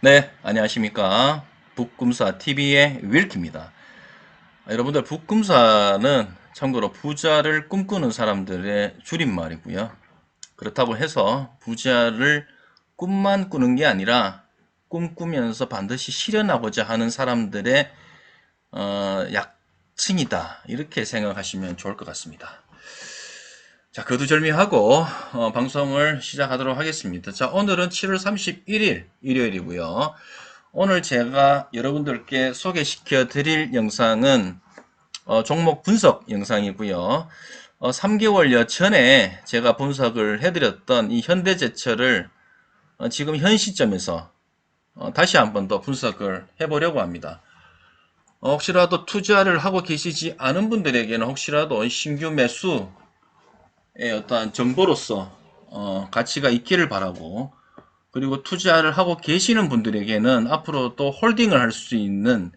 네, 안녕하십니까. 북금사 TV의 윌키입니다. 여러분들, 북금사는 참고로 부자를 꿈꾸는 사람들의 줄임말이고요. 그렇다고 해서 부자를 꿈만 꾸는 게 아니라 꿈꾸면서 반드시 실현하고자 하는 사람들의 약칭이다. 이렇게 생각하시면 좋을 것 같습니다. 자, 거두절미하고 방송을 시작하도록 하겠습니다. 자, 오늘은 7월 31일 일요일이고요. 오늘 제가 여러분들께 소개시켜 드릴 영상은 종목 분석 영상이고요. 3개월여 전에 제가 분석을 해드렸던 이 현대제철을 지금 현 시점에서 다시 한번 더 분석을 해보려고 합니다. 혹시라도 투자를 하고 계시지 않은 분들에게는 혹시라도 신규 매수의 어떠한 정보로서 가치가 있기를 바라고, 그리고 투자를 하고 계시는 분들에게는 앞으로 또 홀딩을 할 수 있는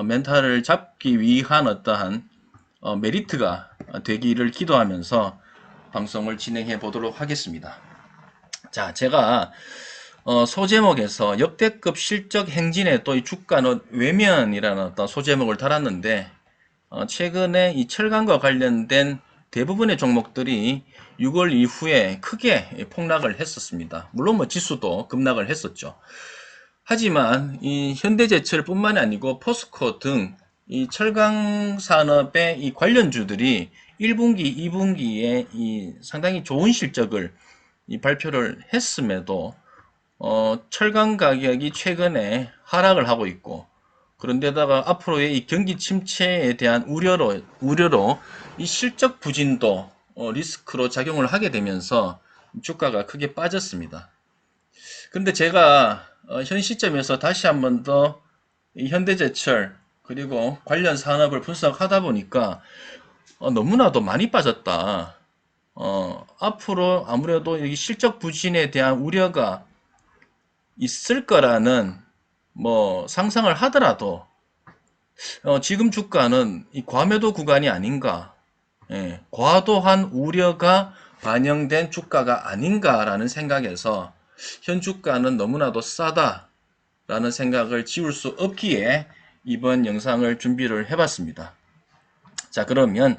멘탈을 잡기 위한 어떠한 메리트가 되기를 기도하면서 방송을 진행해 보도록 하겠습니다. 자, 제가 소제목에서 역대급 실적 행진에 또 이 주가는 외면이라는 어떤 소제목을 달았는데, 최근에 이 철강과 관련된 대부분의 종목들이 6월 이후에 크게 폭락을 했었습니다. 물론 뭐 지수도 급락을 했었죠. 하지만 이 현대제철뿐만이 아니고 포스코 등 이 철강 산업의 이 관련주들이 1분기, 2분기에 이 상당히 좋은 실적을 이 발표를 했음에도 철강 가격이 최근에 하락을 하고 있고, 그런데다가 앞으로의 이 경기 침체에 대한 우려로 이 실적 부진도 리스크로 작용을 하게 되면서 주가가 크게 빠졌습니다. 근데 제가 현 시점에서 다시 한번 더 현대제철 그리고 관련 산업을 분석하다 보니까 너무나도 많이 빠졌다. 앞으로 아무래도 이 실적 부진에 대한 우려가 있을 거라는 뭐 상상을 하더라도 지금 주가는 이 과매도 구간이 아닌가, 과도한 우려가 반영된 주가가 아닌가라는 생각에서 현 주가는 너무나도 싸다라는 생각을 지울 수 없기에 이번 영상을 준비를 해봤습니다. 자, 그러면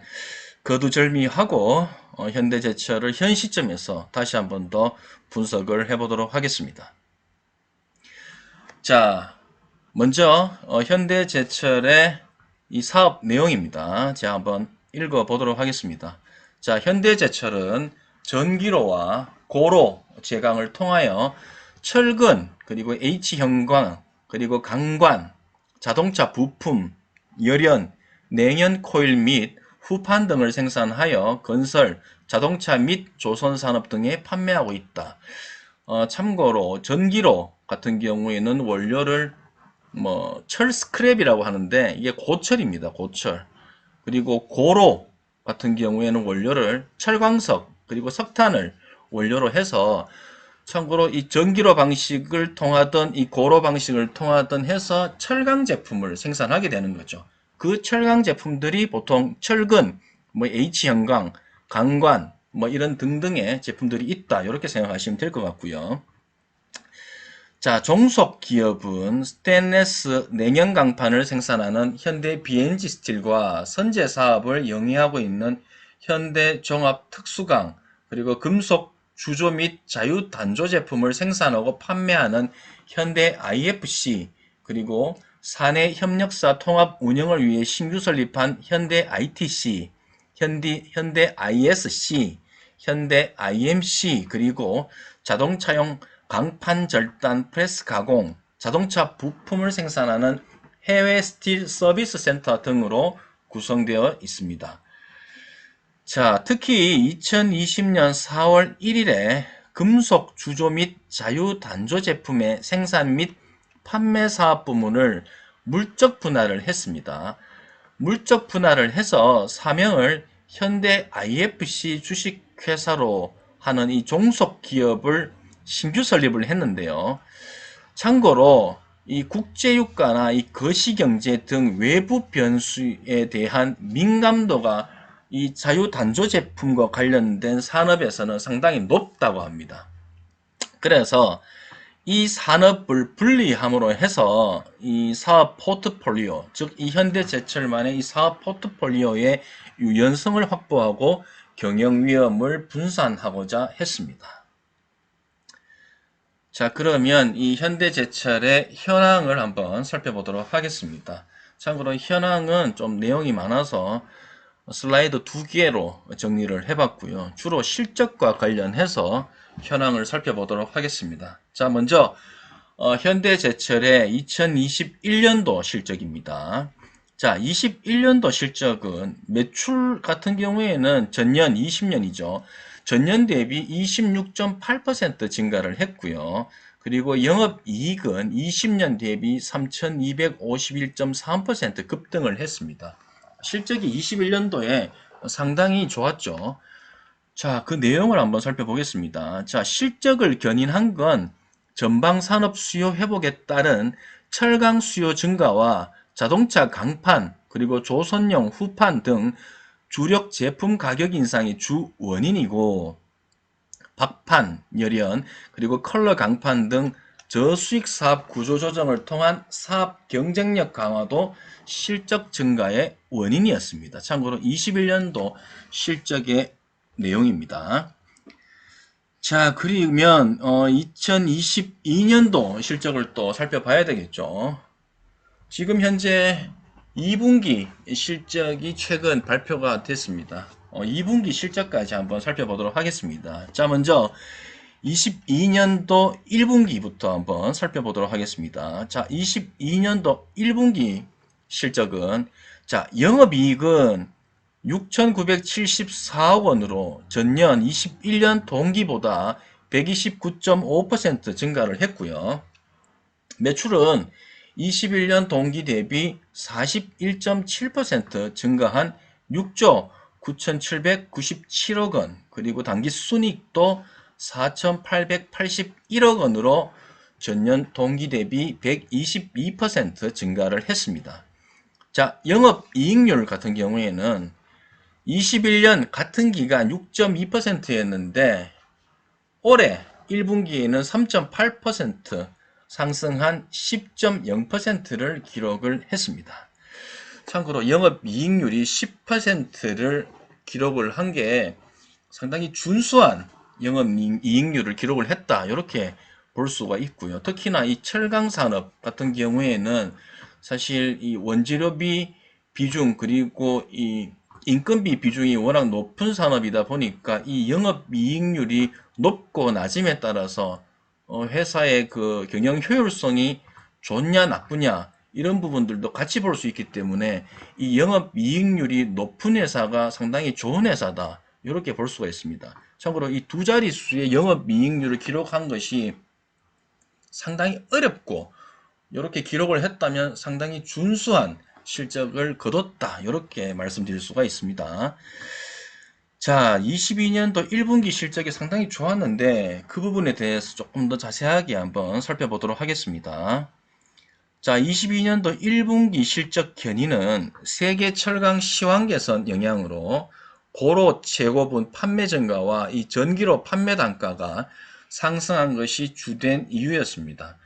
거두절미하고 현대제철을 현 시점에서 다시 한번 더 분석을 해보도록 하겠습니다. 자, 먼저 현대제철의 이 사업 내용입니다. 제가 한번 읽어보도록 하겠습니다. 자, 현대제철은 전기로와 고로 제강을 통하여 철근, 그리고 H형광, 그리고 강관, 자동차 부품, 열연, 냉연 코일 및 후판 등을 생산하여 건설, 자동차 및 조선산업 등에 판매하고 있다. 참고로 전기로 같은 경우에는 원료를 뭐 철 스크랩이라고 하는데 이게 고철입니다. 고철. 그리고 고로 같은 경우에는 원료를 철광석 그리고 석탄을 원료로 해서, 참고로 이 전기로 방식을 통하던 이 고로 방식을 통하던 해서 철강 제품을 생산하게 되는 거죠. 그 철강 제품들이 보통 철근, 뭐 H형광, 강관, 뭐 이런 등등의 제품들이 있다. 이렇게 생각하시면 될 것 같고요. 자, 종속 기업은 스테인레스 냉연 강판을 생산하는 현대 BNG 스틸과 선제 사업을 영위하고 있는 현대 종합 특수강, 그리고 금속 주조 및 자유 단조 제품을 생산하고 판매하는 현대 IFC, 그리고 사내 협력사 통합 운영을 위해 신규 설립한 현대 ITC, 현대 ISC, 현대 IMC, 그리고 자동차용 강판 절단 프레스 가공, 자동차 부품을 생산하는 해외 스틸 서비스 센터 등으로 구성되어 있습니다. 자, 특히 2020년 4월 1일에 금속 주조 및 자유 단조 제품의 생산 및 판매 사업 부문을 물적 분할을 했습니다. 물적 분할을 해서 사명을 현대 IFC 주식회사로 하는 이 종속 기업을 신규 설립을 했는데요. 참고로 이 국제유가나 이 거시경제 등 외부 변수에 대한 민감도가 이 자유단조 제품과 관련된 산업에서는 상당히 높다고 합니다. 그래서 이 산업을 분리함으로 해서 이 사업 포트폴리오, 즉 이 현대제철만의 이 사업 포트폴리오의 유연성을 확보하고 경영 위험을 분산하고자 했습니다. 자, 그러면 이 현대제철의 현황을 한번 살펴보도록 하겠습니다. 참고로 현황은 좀 내용이 많아서 슬라이드 2개로 정리를 해봤고요. 주로 실적과 관련해서 현황을 살펴보도록 하겠습니다. 자, 먼저 현대제철의 2021년도 실적입니다. 자, 21년도 실적은 매출 같은 경우에는 전년 20년이죠. 전년 대비 26.8% 증가를 했고요. 그리고 영업이익은 20년 대비 3,251.3% 급등을 했습니다. 실적이 21년도에 상당히 좋았죠. 자, 그 내용을 한번 살펴보겠습니다. 자, 실적을 견인한 건 전방 산업 수요 회복에 따른 철강 수요 증가와 자동차 강판, 그리고 조선용 후판 등 주력 제품 가격 인상이 주 원인이고, 박판, 열연, 그리고 컬러 강판 등 저수익 사업 구조 조정을 통한 사업 경쟁력 강화도 실적 증가의 원인이었습니다. 참고로 21년도 실적의 내용입니다. 자, 그러면 2022년도 실적을 또 살펴봐야 되겠죠. 지금 현재 2분기 실적이 최근 발표가 됐습니다. 2분기 실적까지 한번 살펴보도록 하겠습니다. 자, 먼저 22년도 1분기부터 한번 살펴보도록 하겠습니다. 자, 22년도 1분기 실적은, 자, 영업이익은 6,974억 원으로 전년 21년 동기보다 129.5% 증가를 했고요. 매출은 21년 동기 대비 41.7% 증가한 6조 9,797억 원, 그리고 당기순이익도 4,881억 원으로 전년 동기 대비 122% 증가를 했습니다. 자, 영업이익률 같은 경우에는 21년 같은 기간 6.2%였는데 올해 1분기에는 3.8% 상승한 10.0%를 기록을 했습니다. 참고로 영업이익률이 10%를 기록을 한 게 상당히 준수한 영업이익률을 기록을 했다, 이렇게 볼 수가 있고요. 특히나 이 철강산업 같은 경우에는 사실 이 원재료비 비중, 그리고 이 인건비 비중이 워낙 높은 산업이다 보니까 이 영업이익률이 높고 낮음에 따라서 회사의 그 경영 효율성이 좋냐 나쁘냐 이런 부분들도 같이 볼 수 있기 때문에 이 영업이익률이 높은 회사가 상당히 좋은 회사다, 이렇게 볼 수가 있습니다. 참고로 이 두 자릿수의 영업이익률을 기록한 것이 상당히 어렵고, 이렇게 기록을 했다면 상당히 준수한 실적을 거뒀다, 이렇게 말씀드릴 수가 있습니다. 자, 22년도 1분기 실적이 상당히 좋았는데 그 부분에 대해서 조금 더 자세하게 한번 살펴보도록 하겠습니다. 자, 22년도 1분기 실적 견인은 세계 철강 시황 개선 영향으로 고로 재고분 판매 증가와 이 전기료 판매 단가가 상승한 것이 주된 이유였습니다.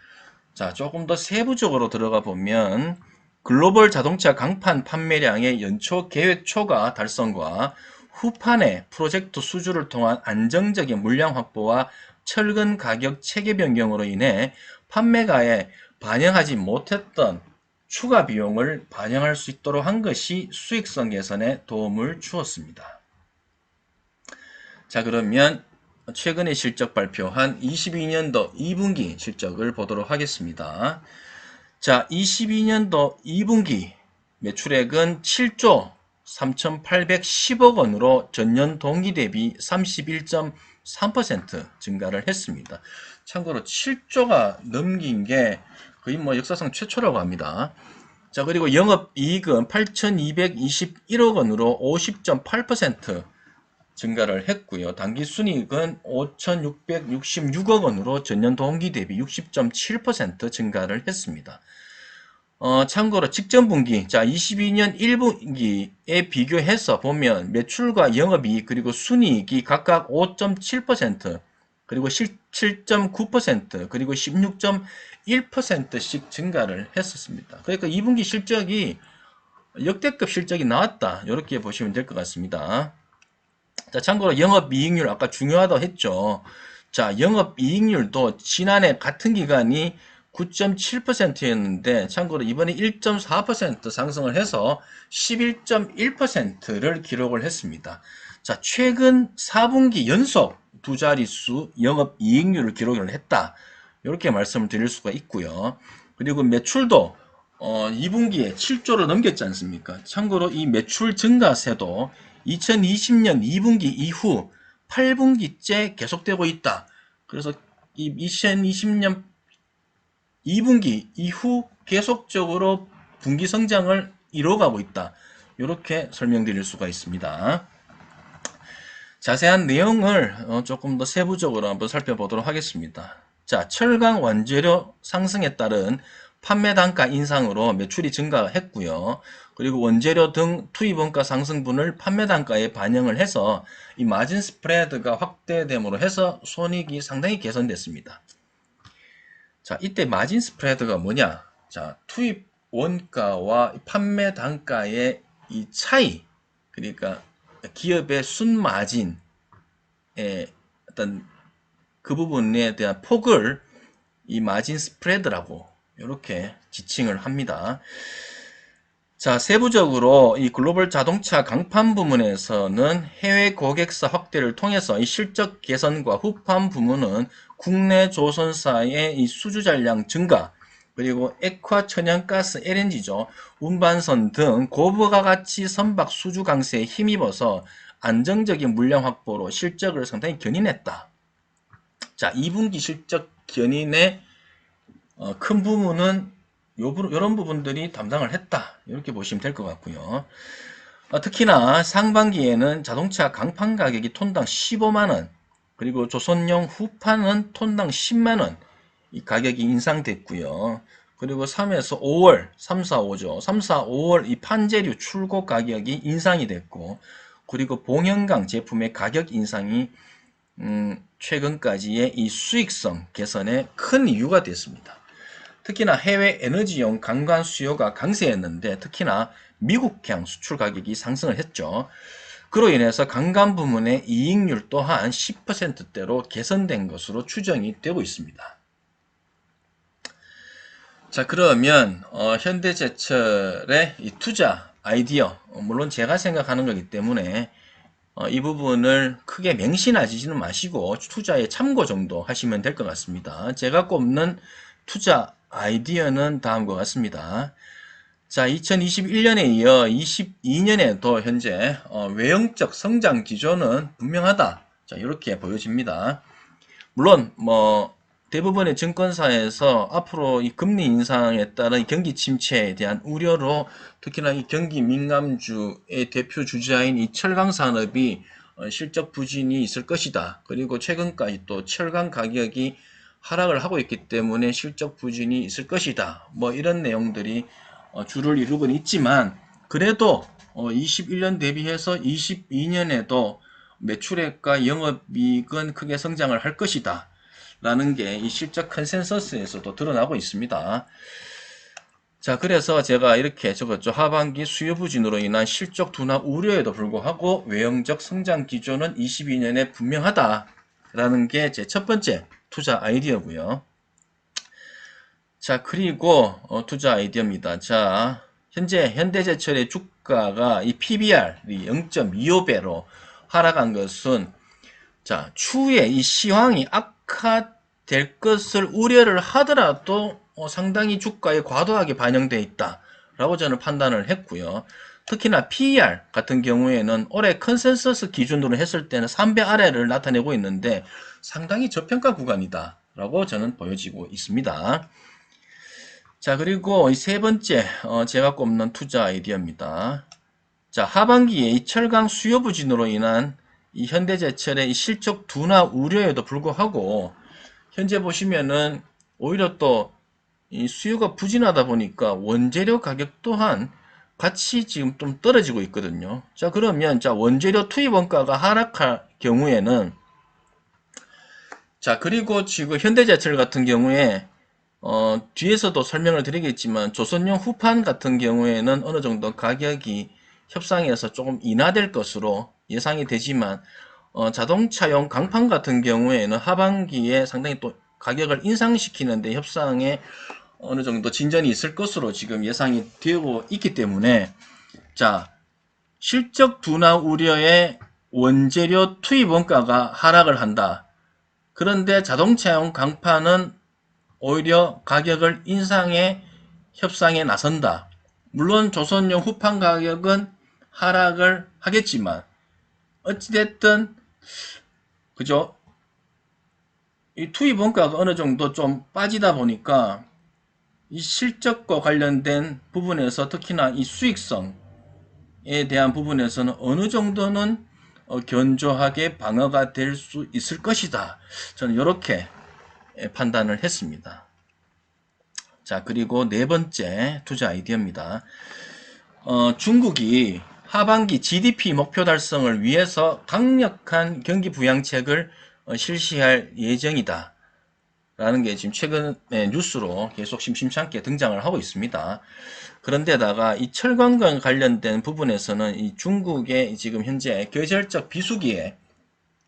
자, 조금 더 세부적으로 들어가 보면 글로벌 자동차 강판 판매량의 연초 계획 초과 달성과 후판의 프로젝트 수주를 통한 안정적인 물량 확보와 철근 가격 체계 변경으로 인해 판매가에 반영하지 못했던 추가 비용을 반영할 수 있도록 한 것이 수익성 개선에 도움을 주었습니다. 자, 그러면 최근에 실적 발표한 22년도 2분기 실적을 보도록 하겠습니다. 자, 22년도 2분기 매출액은 7조 3,810억 원으로 전년 동기 대비 31.3% 증가를 했습니다. 참고로 7조가 넘긴 게 거의 뭐 역사상 최초라고 합니다. 자, 그리고 영업이익은 8,221억 원으로 50.8% 증가를 했고요. 당기순이익은 5,666억 원으로 전년 동기 대비 60.7% 증가를 했습니다. 참고로 직전 분기, 자, 22년 1분기에 비교해서 보면 매출과 영업이익 그리고 순이익이 각각 5.7%, 그리고 7.9% 그리고 16.1%씩 증가를 했었습니다. 그러니까 2분기 실적이 역대급 실적이 나왔다. 이렇게 보시면 될 것 같습니다. 자, 참고로 영업이익률 아까 중요하다고 했죠. 자, 영업이익률도 지난해 같은 기간이 9.7%였는데 참고로 이번에 1.4% 상승을 해서 11.1%를 기록을 했습니다. 자, 최근 4분기 연속 두 자릿수 영업이익률을 기록을 했다. 이렇게 말씀을 드릴 수가 있고요. 그리고 매출도 2분기에 7조를 넘겼지 않습니까? 참고로 이 매출 증가세도 2020년 2분기 이후 8분기째 계속되고 있다. 그래서 이 2020년 2분기 이후 계속적으로 분기 성장을 이뤄가고 있다. 이렇게 설명드릴 수가 있습니다. 자세한 내용을 조금 더 세부적으로 한번 살펴보도록 하겠습니다. 자, 철강 원재료 상승에 따른 판매 단가 인상으로 매출이 증가했고요. 그리고 원재료 등 투입원가 상승분을 판매 단가에 반영을 해서 이 마진 스프레드가 확대됨으로 해서 손익이 상당히 개선됐습니다. 자, 이때 마진 스프레드가 뭐냐? 자, 투입 원가와 판매 단가의 이 차이, 그러니까 기업의 순마진의 어떤 그 부분에 대한 폭을 이 마진 스프레드라고 이렇게 지칭을 합니다. 자, 세부적으로 이 글로벌 자동차 강판 부문에서는 해외 고객사 확대를 통해서 이 실적 개선과 후판 부문은 국내 조선사의 이 수주 잔량 증가, 그리고 액화 천연가스 LNG죠. 운반선 등 고부가 가치 선박 수주 강세에 힘입어서 안정적인 물량 확보로 실적을 상당히 견인했다. 자, 2분기 실적 견인의 큰 부분은 이런 부분들이 담당을 했다. 이렇게 보시면 될 것 같고요. 특히나 상반기에는 자동차 강판 가격이 톤당 15만원, 그리고 조선용 후판은 톤당 10만원 이 가격이 인상됐고요. 그리고 3에서 5월, 3, 4, 5죠. 3, 4, 5월 이 판재류 출고 가격이 인상이 됐고, 그리고 봉현강 제품의 가격 인상이 최근까지의 이 수익성 개선에 큰 이유가 됐습니다. 특히나 해외 에너지용 강관 수요가 강세였는데 특히나 미국향 수출 가격이 상승을 했죠. 그로 인해서 강간 부문의 이익률 또한 10%대로 개선된 것으로 추정이 되고 있습니다. 자, 그러면 현대제철의 이 투자 아이디어, 물론 제가 생각하는 거기 때문에 이 부분을 크게 맹신하지는 마시고 투자의 참고 정도 하시면 될 것 같습니다. 제가 꼽는 투자 아이디어는 다음과 같습니다. 자, 2021년에 이어 22년에도 현재 외형적 성장 기조는 분명하다. 자, 이렇게 보여집니다. 물론 대부분의 증권사에서 앞으로 이 금리 인상에 따른 경기 침체에 대한 우려로 특히나 이 경기 민감주의 대표 주자인 이 철강 산업이 실적 부진이 있을 것이다. 그리고 최근까지 또 철강 가격이 하락을 하고 있기 때문에 실적 부진이 있을 것이다. 이런 내용들이 주를 이루고는 있지만 그래도 21년 대비해서 22년에도 매출액과 영업이익은 크게 성장을 할 것이다. 라는 게 이 실적 컨센서스에서도 드러나고 있습니다. 자, 그래서 제가 이렇게 적었죠. 하반기 수요 부진으로 인한 실적 둔화 우려에도 불구하고 외형적 성장 기조는 22년에 분명하다. 라는 게 제 첫 번째 투자 아이디어고요. 자, 그리고 투자 아이디어입니다. 자, 현재 현대제철의 주가가 이 PBR이 0.25배로 하락한 것은 자, 추후에 이 시황이 악화될 것을 우려를 하더라도 상당히 주가에 과도하게 반영되어 있다라고 저는 판단을 했고요. 특히나 PER 같은 경우에는 올해 컨센서스 기준으로 했을 때는 3배 아래를 나타내고 있는데 상당히 저평가 구간이다라고 저는 보여지고 있습니다. 자, 그리고 이 세 번째 제가 꼽는 투자 아이디어입니다. 자, 하반기에 이 철강 수요 부진으로 인한 이 현대제철의 이 실적 둔화 우려에도 불구하고 현재 보시면은 오히려 또 이 수요가 부진하다 보니까 원재료 가격 또한 같이 지금 좀 떨어지고 있거든요. 자, 그러면 자 원재료 투입 원가가 하락할 경우에는 자, 그리고 지금 현대제철 같은 경우에 뒤에서도 설명을 드리겠지만 조선용 후판 같은 경우에는 어느 정도 가격이 협상에서 조금 인하될 것으로 예상이 되지만 자동차용 강판 같은 경우에는 하반기에 상당히 또 가격을 인상시키는데 협상에 어느 정도 진전이 있을 것으로 지금 예상이 되고 있기 때문에 자, 실적 둔화 우려에 원재료 투입 원가가 하락을 한다. 그런데 자동차용 강판은 오히려 가격을 인상해 협상에 나선다. 물론 조선용 후판 가격은 하락을 하겠지만 어찌됐든 그죠? 이 투입 원가가 어느 정도 좀 빠지다 보니까 이 실적과 관련된 부분에서 특히나 이 수익성에 대한 부분에서는 어느 정도는 견조하게 방어가 될 수 있을 것이다. 저는 이렇게 판단을 했습니다. 자, 그리고 네 번째 투자 아이디어입니다. 중국이 하반기 GDP 목표 달성을 위해서 강력한 경기 부양책을 실시할 예정이다. 라는 게 지금 최근에 뉴스로 계속 심심찮게 등장을 하고 있습니다. 그런데다가 이 철강과 관련된 부분에서는 이 중국의 지금 현재 계절적 비수기에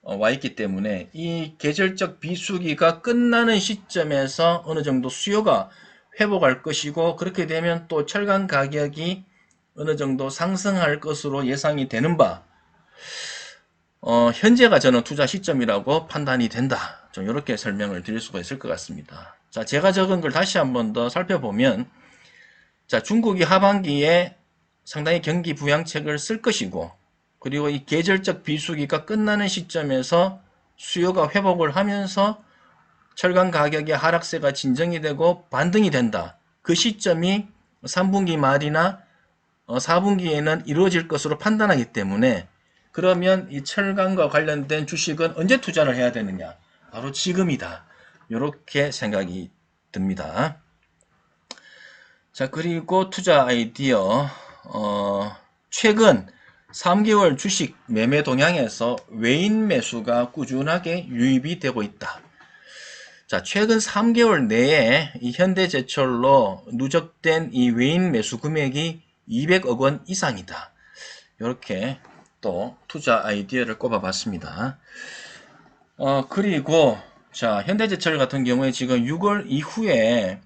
와 있기 때문에 이 계절적 비수기가 끝나는 시점에서 어느 정도 수요가 회복할 것이고 그렇게 되면 또 철강 가격이 어느 정도 상승할 것으로 예상이 되는 바 현재가 저는 투자 시점이라고 판단이 된다. 좀 이렇게 설명을 드릴 수가 있을 것 같습니다. 자, 제가 적은 걸 다시 한번 더 살펴보면 자, 중국이 하반기에 상당히 경기 부양책을 쓸 것이고 그리고 이 계절적 비수기가 끝나는 시점에서 수요가 회복을 하면서 철강 가격의 하락세가 진정이 되고 반등이 된다. 그 시점이 3분기 말이나 4분기에는 이루어질 것으로 판단하기 때문에 그러면 이 철강과 관련된 주식은 언제 투자를 해야 되느냐? 바로 지금이다. 이렇게 생각이 듭니다. 자, 그리고 투자 아이디어 최근 3개월 주식 매매 동향에서 외인 매수가 꾸준하게 유입이 되고 있다. 자, 최근 3개월 내에 이 현대제철로 누적된 이 외인 매수 금액이 200억 원 이상이다. 이렇게 또 투자 아이디어를 꼽아봤습니다. 그리고 자, 현대제철 같은 경우에 지금 6월 이후에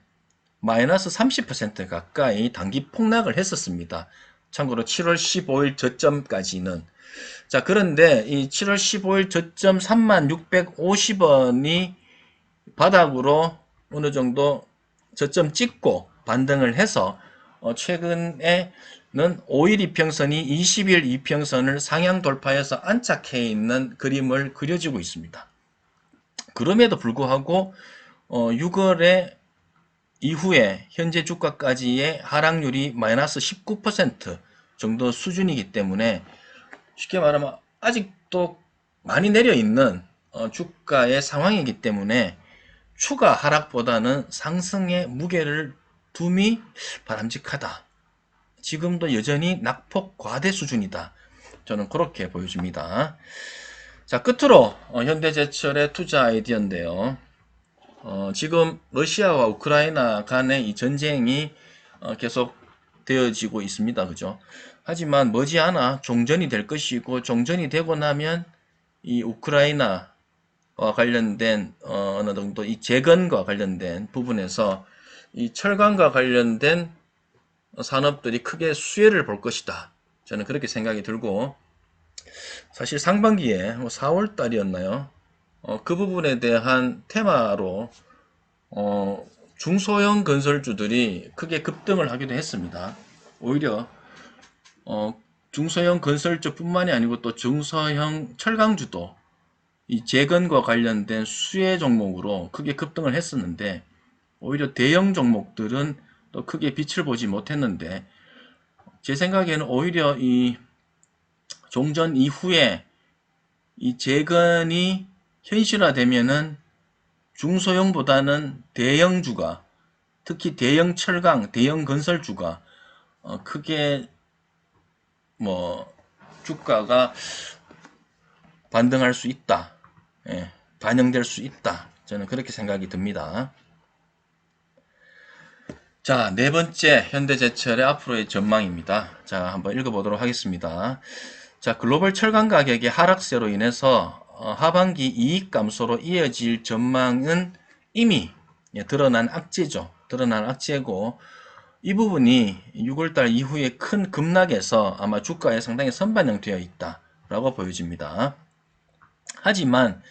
마이너스 30% 가까이 단기 폭락을 했었습니다. 참고로 7월 15일 저점까지는. 자, 그런데 이 7월 15일 저점 3650원이 바닥으로 어느 정도 저점 찍고 반등을 해서 최근에는 5일 이평선이 20일 이평선을 상향 돌파해서 안착해 있는 그림을 그려지고 있습니다. 그럼에도 불구하고 6월에 이후에 현재 주가까지의 하락률이 마이너스 19% 정도 수준이기 때문에 쉽게 말하면 아직도 많이 내려있는 주가의 상황이기 때문에 추가 하락보다는 상승의 무게를 둠이 바람직하다. 지금도 여전히 낙폭 과대 수준이다. 저는 그렇게 보여집니다. 자, 끝으로 현대제철의 투자 아이디어인데요. 지금 러시아와 우크라이나 간의 이 전쟁이 계속 되어지고 있습니다. 그죠? 하지만 머지않아 종전이 될 것이고 종전이 되고 나면 이 우크라이나와 관련된 어느 정도 이 재건과 관련된 부분에서 이 철강과 관련된 산업들이 크게 수혜를 볼 것이다. 저는 그렇게 생각이 들고 사실 상반기에 4월 달이었나요? 그 부분에 대한 테마로 중소형 건설주들이 크게 급등을 하기도 했습니다. 오히려 중소형 건설주 뿐만이 아니고 또 중소형 철강주도 이 재건과 관련된 수혜 종목으로 크게 급등을 했었는데 오히려 대형 종목들은 또 크게 빛을 보지 못했는데 제 생각에는 오히려 이 종전 이후에 이 재건이 현실화되면은 중소형보다는 대형주가 특히 대형 철강, 대형 건설주가 크게 뭐 주가가 반등할 수 있다. 예, 반영될 수 있다. 저는 그렇게 생각이 듭니다. 자, 네 번째 현대제철의 앞으로의 전망입니다. 자, 한번 읽어보도록 하겠습니다. 자, 글로벌 철강 가격의 하락세로 인해서 하반기 이익 감소로 이어질 전망은 이미 드러난 악재죠. 드러난 악재고 이 부분이 6월달 이후에 큰 급락에서 아마 주가에 상당히 선반영되어 있다라고 보여집니다. 하지만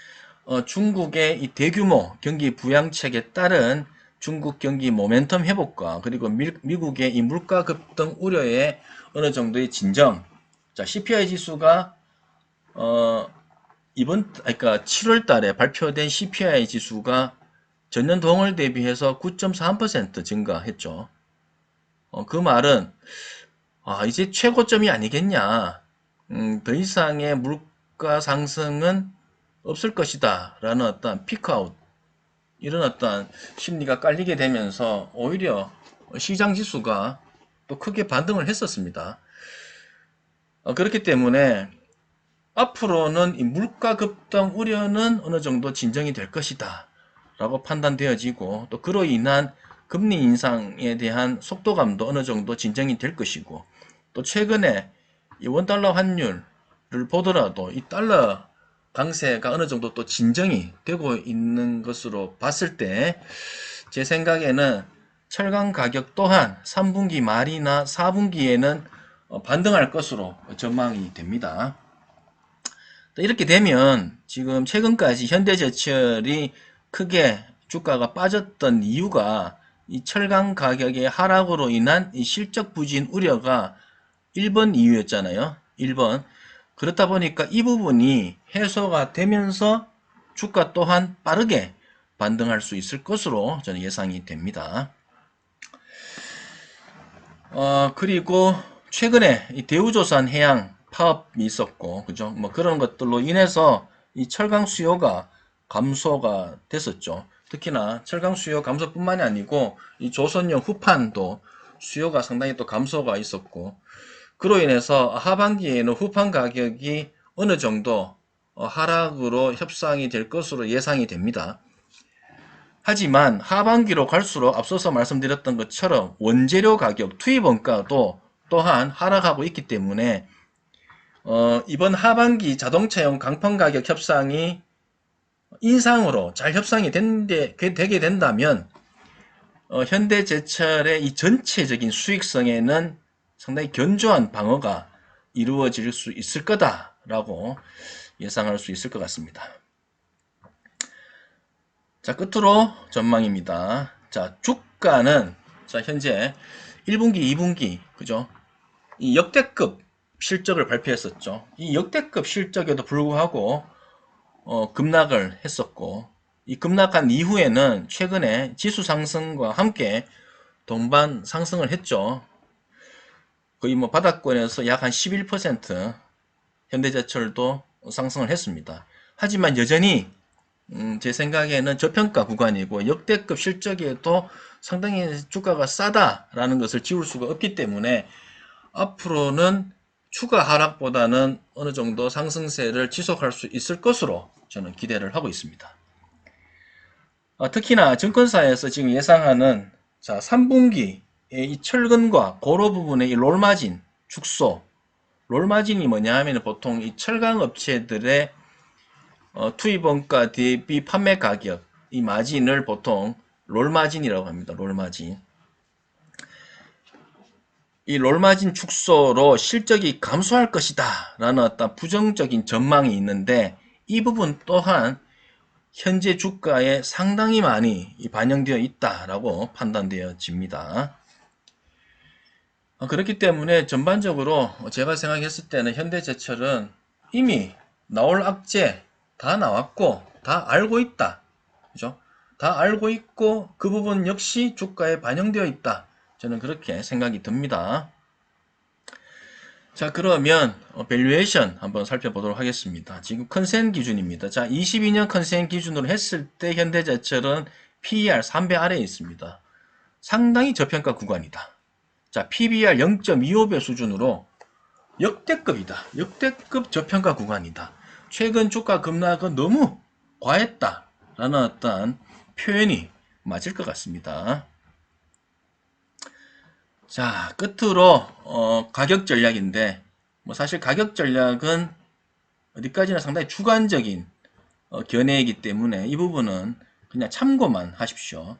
중국의 이 대규모 경기 부양책에 따른 중국 경기 모멘텀 회복과 그리고 미국의 이 물가 급등 우려의 어느 정도의 진정. 자, CPI 지수가 그러니까 7월 달에 발표된 CPI 지수가 전년 동월 대비해서 9.3% 증가했죠. 그 말은 이제 최고점이 아니겠냐. 더 이상의 물가 상승은 없을 것이다 라는 어떤 피크아웃, 이런 어떤 심리가 깔리게 되면서 오히려 시장 지수가 또 크게 반등을 했었습니다. 그렇기 때문에 앞으로는 이 물가 급등 우려는 어느 정도 진정이 될 것이다 라고 판단되어지고, 또 그로 인한 금리 인상에 대한 속도감도 어느 정도 진정이 될 것이고, 또 최근에 이 원달러 환율을 보더라도 이 달러 강세가 어느 정도 또 진정이 되고 있는 것으로 봤을 때 제 생각에는 철강 가격 또한 3분기 말이나 4분기에는 반등할 것으로 전망이 됩니다. 이렇게 되면 지금 최근까지 현대제철이 크게 주가가 빠졌던 이유가 이 철강 가격의 하락으로 인한 이 실적 부진 우려가 1번 이유였잖아요. 1번. 그렇다 보니까 이 부분이 해소가 되면서 주가 또한 빠르게 반등할 수 있을 것으로 저는 예상이 됩니다. 그리고 최근에 이 대우조선 해양 파업이 있었고, 그죠? 뭐 그런 것들로 인해서 이 철강 수요가 감소가 됐었죠. 특히나 철강 수요 감소뿐만이 아니고 이 조선용 후판도 수요가 상당히 또 감소가 있었고, 그로 인해서 하반기에는 후판 가격이 어느 정도 하락으로 협상이 될 것으로 예상이 됩니다. 하지만 하반기로 갈수록 앞서서 말씀드렸던 것처럼 원재료 가격, 투입 원가도 또한 하락하고 있기 때문에 이번 하반기 자동차용 강판 가격 협상이 인상으로 잘 협상이 되게 된다면 현대제철의 이 전체적인 수익성에는 상당히 견조한 방어가 이루어질 수 있을 거다라고 예상할 수 있을 것 같습니다. 자, 끝으로 전망입니다. 자, 주가는 자, 현재 1분기, 2분기, 그죠? 이 역대급 실적을 발표했었죠. 이 역대급 실적에도 불구하고 급락을 했었고, 이 급락한 이후에는 최근에 지수 상승과 함께 동반 상승을 했죠. 거의 뭐 바닥권에서 약 한 11% 현대제철도 상승을 했습니다. 하지만 여전히 제 생각에는 저평가 구간이고 역대급 실적에도 상당히 주가가 싸다라는 것을 지울 수가 없기 때문에 앞으로는 추가 하락보다는 어느 정도 상승세를 지속할 수 있을 것으로 저는 기대를 하고 있습니다. 특히나 증권사에서 지금 예상하는 3분기에 이 철근과 고로 부분의 이 롤마진 축소, 롤마진이 뭐냐 하면 보통 이 철강 업체들의 투입 원가 대비 판매 가격, 이 마진을 보통 롤마진이라고 합니다. 롤마진. 이 롤마진 축소로 실적이 감소할 것이다 라는 어떤 부정적인 전망이 있는데, 이 부분 또한 현재 주가에 상당히 많이 반영되어 있다라고 판단되어집니다. 그렇기 때문에 전반적으로 제가 생각했을 때는 현대제철은 이미 나올 악재 다 나왔고 다 알고 있다. 그죠? 다 알고 있고 그 부분 역시 주가에 반영되어 있다. 저는 그렇게 생각이 듭니다. 자, 그러면 밸류에이션 한번 살펴보도록 하겠습니다. 지금 컨센 기준입니다. 자, 22년 컨센 기준으로 했을 때 현대제철은 PER 3배 아래에 있습니다. 상당히 저평가 구간이다. 자, PBR 0.25배 수준으로 역대급이다. 역대급 저평가 구간이다. 최근 주가 급락은 너무 과했다라는 어떤 표현이 맞을 것 같습니다. 자, 끝으로 가격 전략인데 뭐 사실 가격 전략은 어디까지나 상당히 주관적인 견해이기 때문에 이 부분은 그냥 참고만 하십시오.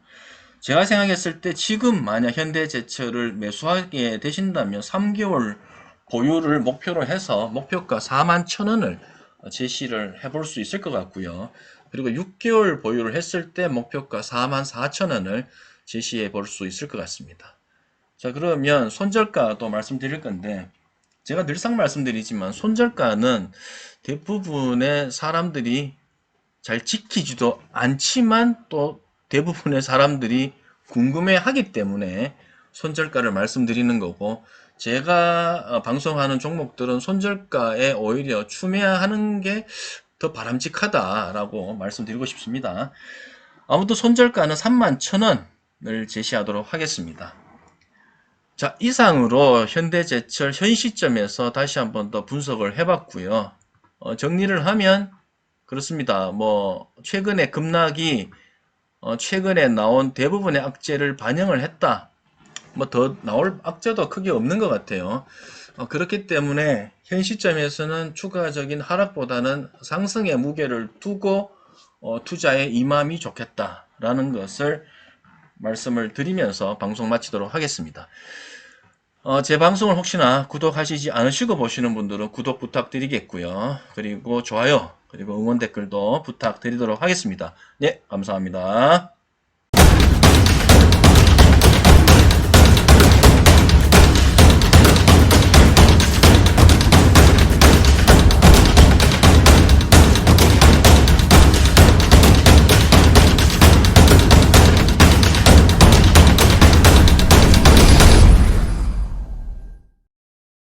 제가 생각했을 때 지금 만약 현대제철을 매수하게 되신다면 3개월 보유를 목표로 해서 목표가 41,000원을 제시를 해볼 수 있을 것 같고요. 그리고 6개월 보유를 했을 때 목표가 44,000원을 제시해 볼 수 있을 것 같습니다. 자, 그러면 손절가도 말씀드릴 건데 제가 늘상 말씀드리지만 손절가는 대부분의 사람들이 잘 지키지도 않지만 또 대부분의 사람들이 궁금해하기 때문에 손절가를 말씀드리는 거고, 제가 방송하는 종목들은 손절가에 오히려 추매하는 게 더 바람직하다라고 말씀드리고 싶습니다. 아무튼 손절가는 31,000원을 제시하도록 하겠습니다. 자, 이상으로 현대제철 현 시점에서 다시 한번 더 분석을 해봤고요. 정리를 하면 그렇습니다. 뭐 최근에 급락이 최근에 나온 대부분의 악재를 반영을 했다. 뭐 더 나올 악재도 크게 없는 것 같아요. 그렇기 때문에 현 시점에서는 추가적인 하락보다는 상승의 무게를 두고 투자에 임함이 좋겠다라는 것을 말씀을 드리면서 방송 마치도록 하겠습니다. 제 방송을 혹시나 구독하시지 않으시고 보시는 분들은 구독 부탁드리겠고요. 그리고 좋아요, 그리고 응원 댓글도 부탁드리도록 하겠습니다. 네, 감사합니다.